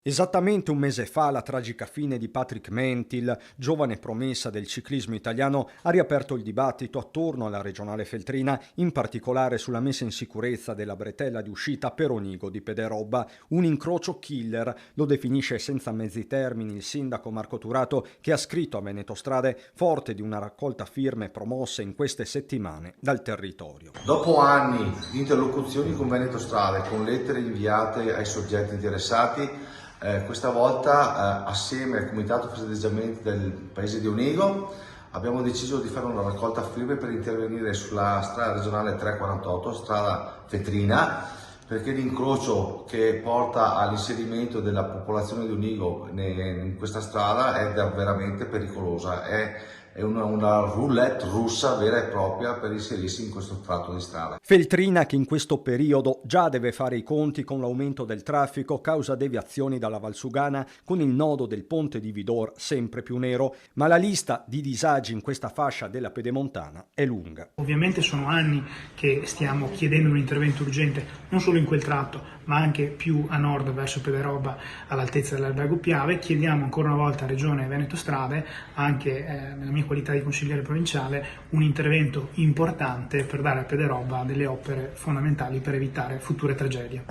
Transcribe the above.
Esattamente un mese fa la tragica fine di Patrick Mentil, giovane promessa del ciclismo italiano, ha riaperto il dibattito attorno alla regionale feltrina, in particolare sulla messa in sicurezza della bretella di uscita per Onigo di Pederobba, un incrocio killer, lo definisce senza mezzi termini il sindaco Marco Turato, che ha scritto a Veneto Strade, forte di una raccolta firme promosse in queste settimane dal territorio. Dopo anni di interlocuzioni con Veneto Strade, con lettere inviate ai soggetti interessati, questa volta assieme al Comitato Festeggiamenti del paese di Onigo abbiamo deciso di fare una raccolta firme per intervenire sulla strada regionale 348, strada Feltrina, perché l'incrocio che porta all'inserimento della popolazione di Onigo in questa strada è veramente pericolosa, è una roulette russa vera e propria per inserirsi in questo tratto di strada. Feltrina che in questo periodo già deve fare i conti con l'aumento del traffico causa deviazioni dalla Valsugana, con il nodo del ponte di Vidor sempre più nero, ma la lista di disagi in questa fascia della Pedemontana è lunga. Ovviamente sono anni che stiamo chiedendo un intervento urgente non solo in quel tratto ma anche più a nord verso Pederobba all'altezza dell'Albergo Piave. Chiediamo ancora una volta a Regione Veneto Strade, anche nella mia qualità di consigliere provinciale, un intervento importante per dare a Pederobba delle opere fondamentali per evitare future tragedie.